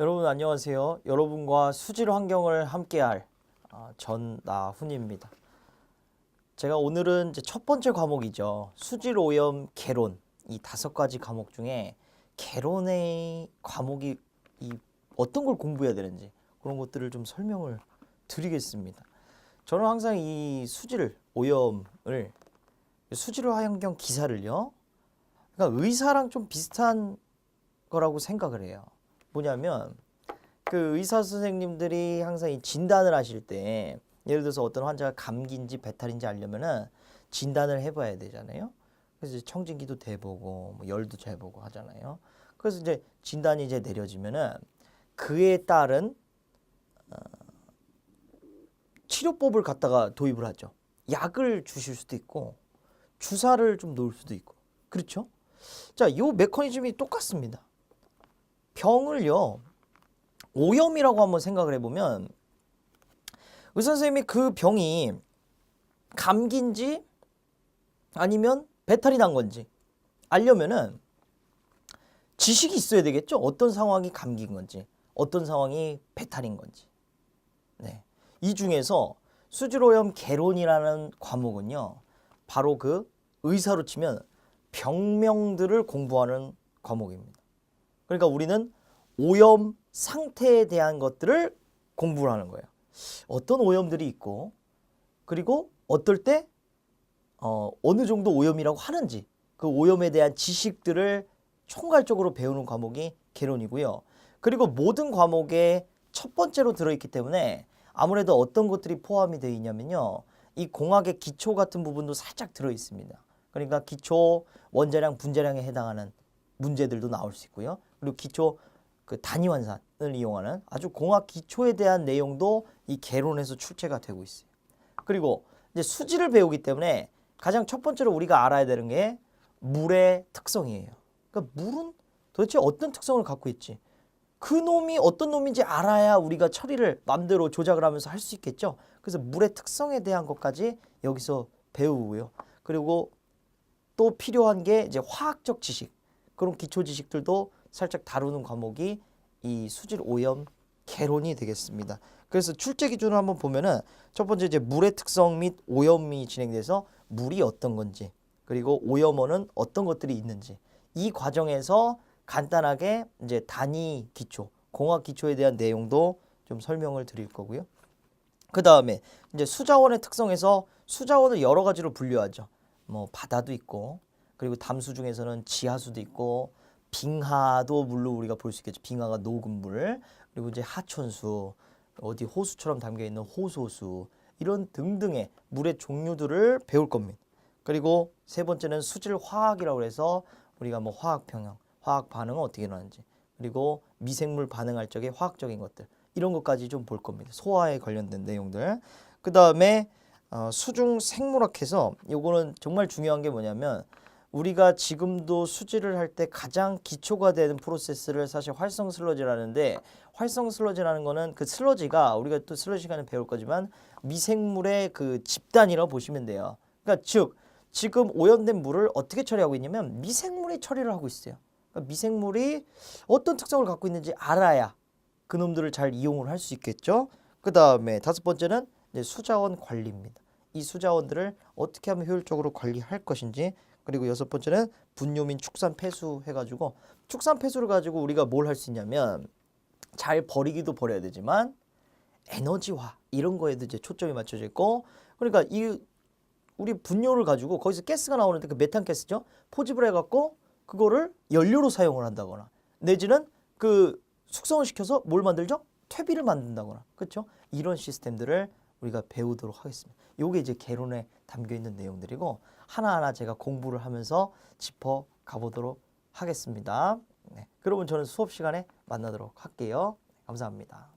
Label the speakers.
Speaker 1: 여러분 안녕하세요. 여러분과 수질 환경을 함께할 전나훈입니다. 제가 오늘은 이제 첫 번째 과목이죠. 수질 오염 개론, 이 5가지 과목 중에 개론의 과목이 어떤 걸 공부해야 되는지 그런 것들을 좀 설명을 드리겠습니다. 저는 항상 이 수질 오염을 수질 환경 기사를요. 그러니까 의사랑 좀 비슷한 거라고 생각을 해요. 뭐냐면 그 의사 선생님들이 항상 이 진단을 하실 때 예를 들어서 어떤 환자가 감기인지 배탈인지 알려면은 진단을 해봐야 되잖아요. 그래서 이제 청진기도 대보고 뭐 열도 재보고 하잖아요. 그래서 이제 진단이 이제 내려지면은 그에 따른 치료법을 갖다가 도입을 하죠. 약을 주실 수도 있고 주사를 좀 놓을 수도 있고 그렇죠? 자, 요 메커니즘이 똑같습니다. 병을요 오염이라고 한번 생각을 해보면 의사 선생님이 그 병이 감기인지 아니면 배탈이 난 건지 알려면은 지식이 있어야 되겠죠. 어떤 상황이 감기인 건지 어떤 상황이 배탈인 건지. 네. 이 중에서 수질오염 개론이라는 과목은요 바로 그 의사로 치면 병명들을 공부하는 과목입니다. 그러니까 우리는 오염 상태에 대한 것들을 공부를 하는 거예요. 어떤 오염들이 있고 그리고 어떨 때 어느 정도 오염이라고 하는지 그 오염에 대한 지식들을 총괄적으로 배우는 과목이 개론이고요. 그리고 모든 과목에 첫 번째로 들어있기 때문에 아무래도 어떤 것들이 포함이 되어 있냐면요. 이 공학의 기초 같은 부분도 살짝 들어있습니다. 그러니까 기초 원자량, 분자량에 해당하는 문제들도 나올 수 있고요. 그리고 기초 그 단위환산을 이용하는 아주 공학 기초에 대한 내용도 이 개론에서 출제가 되고 있어요. 그리고 이제 수질을 배우기 때문에 가장 첫 번째로 우리가 알아야 되는 게 물의 특성이에요. 그러니까 물은 도대체 어떤 특성을 갖고 있지? 그 놈이 어떤 놈인지 알아야 우리가 처리를 마음대로 조작을 하면서 할 수 있겠죠. 그래서 물의 특성에 대한 것까지 여기서 배우고요. 그리고 또 필요한 게 이제 화학적 지식, 그런 기초 지식들도 살짝 다루는 과목이 이 수질 오염 개론이 되겠습니다. 그래서 출제 기준을 한번 보면은 첫 번째 이제 물의 특성 및 오염이 진행돼서 물이 어떤 건지 그리고 오염원은 어떤 것들이 있는지 이 과정에서 간단하게 이제 단위 기초, 공학 기초에 대한 내용도 좀 설명을 드릴 거고요. 그 다음에 이제 수자원의 특성에서 수자원을 여러 가지로 분류하죠. 뭐 바다도 있고 그리고 담수 중에서는 지하수도 있고 빙하도 물로 우리가 볼 수 있겠죠. 빙하가 녹은 물 그리고 이제 하천수 어디 호수처럼 담겨 있는 호소수 이런 등등의 물의 종류들을 배울 겁니다. 그리고 세 번째는 수질 화학이라고 해서 우리가 뭐 화학 평형, 화학 반응은 어떻게 일어나는지 그리고 미생물 반응할 적의 화학적인 것들 이런 것까지 좀 볼 겁니다. 소화에 관련된 내용들. 그 다음에 수중 생물학에서 요거는 정말 중요한 게 뭐냐면 우리가 지금도 수질을 할 때 가장 기초가 되는 프로세스를 사실 활성 슬러지라는데 활성 슬러지라는 거는 그 슬러지가 우리가 또 슬러지 시간에 배울 거지만 미생물의 그 집단이라고 보시면 돼요. 그러니까 즉 지금 오염된 물을 어떻게 처리하고 있냐면 미생물이 처리를 하고 있어요. 그러니까 미생물이 어떤 특성을 갖고 있는지 알아야 그놈들을 잘 이용을 할 수 있겠죠. 그 다음에 다섯 번째는 이제 수자원 관리입니다. 이 수자원들을 어떻게 하면 효율적으로 관리할 것인지 그리고 여섯 번째는 분뇨 및 축산 폐수 해가지고 축산 폐수를 가지고 우리가 뭘 할 수 있냐면 잘 버리기도 버려야 되지만 에너지화 이런 거에도 이제 초점이 맞춰져 있고 그러니까 이 우리 분뇨를 가지고 거기서 가스가 나오는데 그 메탄 가스죠. 포집을 해갖고 그거를 연료로 사용을 한다거나 내지는 그 숙성을 시켜서 뭘 만들죠? 퇴비를 만든다거나 그렇죠? 이런 시스템들을 우리가 배우도록 하겠습니다. 요게 이제 개론에 담겨 있는 내용들이고 하나하나 제가 공부를 하면서 짚어 가보도록 하겠습니다. 네, 그러면 저는 수업 시간에 만나도록 할게요. 감사합니다.